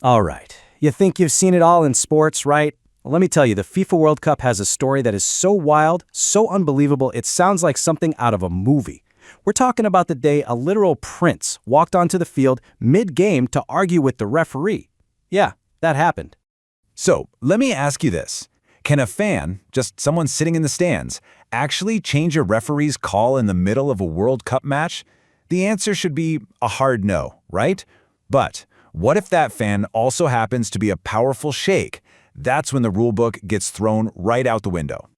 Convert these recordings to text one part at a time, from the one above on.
All right. You think you've seen it all in sports, right? Well, let me tell you, the FIFA World Cup has a story that is so wild, so unbelievable, it sounds like something out of a movie. We're talking about the day a literal prince walked onto the field mid-game to argue with the referee. Yeah, that happened. So, let me ask you this. Can a fan, just someone sitting in the stands, actually change a referee's call in the middle of a World Cup match? The answer should be a hard no, right? But what if that fan also happens to be a powerful sheikh? That's when the rulebook gets thrown right out the window.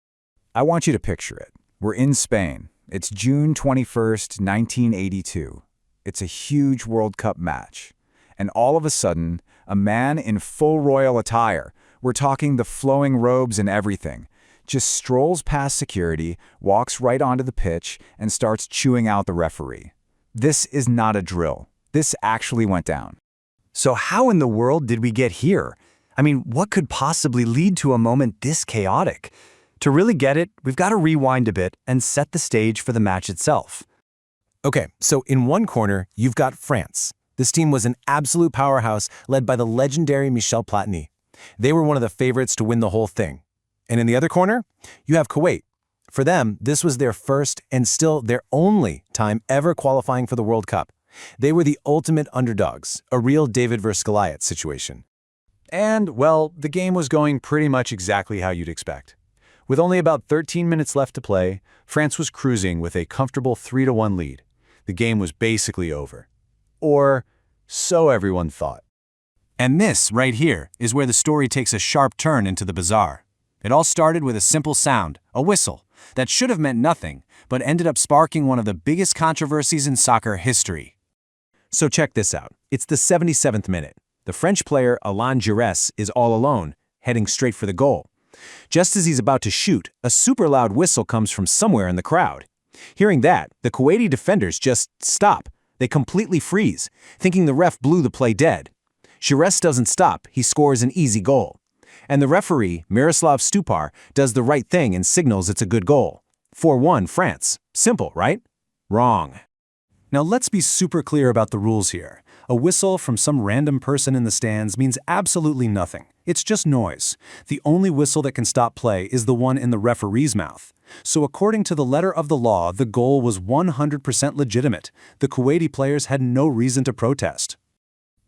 I want you to picture it. We're in Spain. It's June 21st, 1982. It's a huge World Cup match. And all of a sudden, a man in full royal attire, we're talking the flowing robes and everything, just strolls past security, walks right onto the pitch, and starts chewing out the referee. This is not a drill. This actually went down. So how in the world did we get here? I mean, what could possibly lead to a moment this chaotic? To really get it, we've got to rewind a bit and set the stage for the match itself. Okay, so in one corner, you've got France. This team was an absolute powerhouse led by the legendary Michel Platini. They were one of the favorites to win the whole thing. And in the other corner, you have Kuwait. For them, this was their first and still their only time ever qualifying for the World Cup. They were the ultimate underdogs, a real David versus Goliath situation. And, well, the game was going pretty much exactly how you'd expect. With only about 13 minutes left to play, France was cruising with a comfortable 3-1 lead. The game was basically over. Or so everyone thought. And this, right here, is where the story takes a sharp turn into the bizarre. It all started with a simple sound, a whistle, that should have meant nothing, but ended up sparking one of the biggest controversies in soccer history. So check this out. It's the 77th minute. The French player Alain Giresse is all alone, heading straight for the goal. Just as he's about to shoot, a super loud whistle comes from somewhere in the crowd. Hearing that, the Kuwaiti defenders just stop. They completely freeze, thinking the ref blew the play dead. Giresse doesn't stop, he scores an easy goal. And the referee, Miroslav Stupar, does the right thing and signals it's a good goal. 4-1 France. Simple, right? Wrong. Now let's be super clear about the rules here. A whistle from some random person in the stands means absolutely nothing. It's just noise. The only whistle that can stop play is the one in the referee's mouth. So according to the letter of the law, the goal was 100% legitimate. The Kuwaiti players had no reason to protest.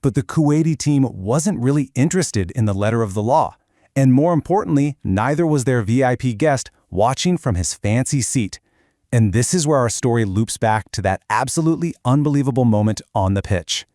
But the Kuwaiti team wasn't really interested in the letter of the law. And more importantly, neither was their VIP guest watching from his fancy seat. And this is where our story loops back to that absolutely unbelievable moment on the pitch.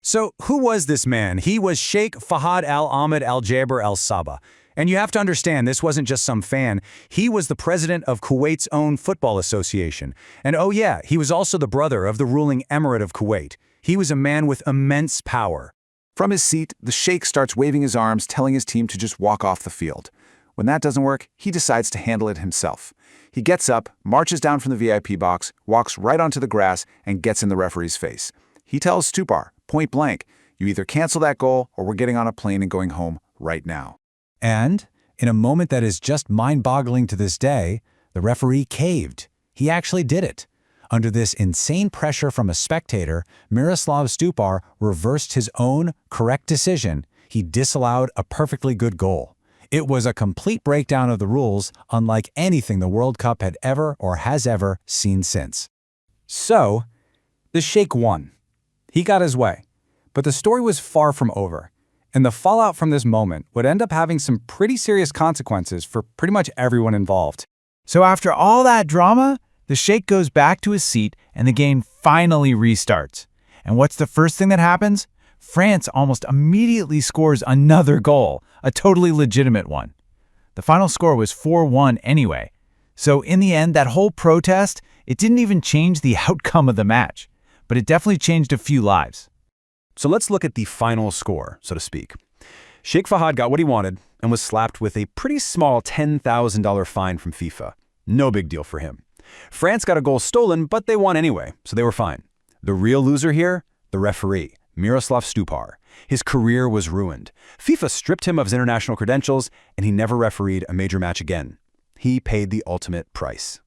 So who was this man? He was Sheikh Fahad Al-Ahmed Al-Jaber Al-Sabah. And you have to understand, this wasn't just some fan. He was the president of Kuwait's own football association. And oh yeah, he was also the brother of the ruling emirate of Kuwait. He was a man with immense power. From his seat, the sheikh starts waving his arms, telling his team to just walk off the field. When that doesn't work, he decides to handle it himself. He gets up, marches down from the VIP box, walks right onto the grass, and gets in the referee's face. He tells Stupar, point blank, you either cancel that goal or we're getting on a plane and going home right now. And, in a moment that is just mind-boggling to this day, the referee caved. He actually did it. Under this insane pressure from a spectator, Miroslav Stupar reversed his own correct decision. He disallowed a perfectly good goal. It was a complete breakdown of the rules, unlike anything the World Cup had ever or has ever seen since. So, the sheikh won. He got his way. But the story was far from over. And the fallout from this moment would end up having some pretty serious consequences for pretty much everyone involved. So after all that drama, the sheikh goes back to his seat and the game finally restarts. And what's the first thing that happens? France almost immediately scores another goal, a totally legitimate one. The final score was 4-1 anyway. So in the end, that whole protest, it didn't even change the outcome of the match, but it definitely changed a few lives. So let's look at the final score, so to speak. Sheikh Fahad got what he wanted and was slapped with a pretty small $10,000 fine from FIFA. No big deal for him. France got a goal stolen, but they won anyway, so they were fine. The real loser here? The referee, Miroslav Stupar. His career was ruined. FIFA stripped him of his international credentials, and he never refereed a major match again. He paid the ultimate price.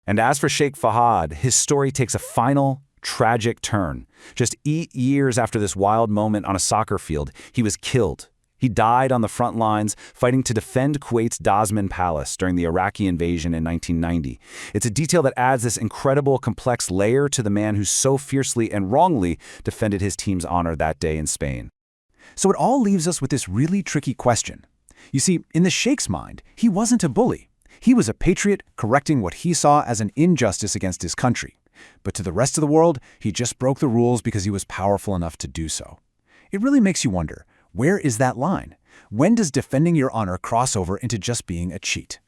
And as for Sheikh Fahad, his story takes a final, tragic turn. Just 8 years after this wild moment on a soccer field, he was killed. He died on the front lines, fighting to defend Kuwait's Dasman Palace during the Iraqi invasion in 1990. It's a detail that adds this incredible, complex layer to the man who so fiercely and wrongly defended his team's honor that day in Spain. So it all leaves us with this really tricky question. You see, in the Sheikh's mind, he wasn't a bully. He was a patriot correcting what he saw as an injustice against his country. But to the rest of the world, he just broke the rules because he was powerful enough to do so. It really makes you wonder, where is that line? When does defending your honor cross over into just being a cheat?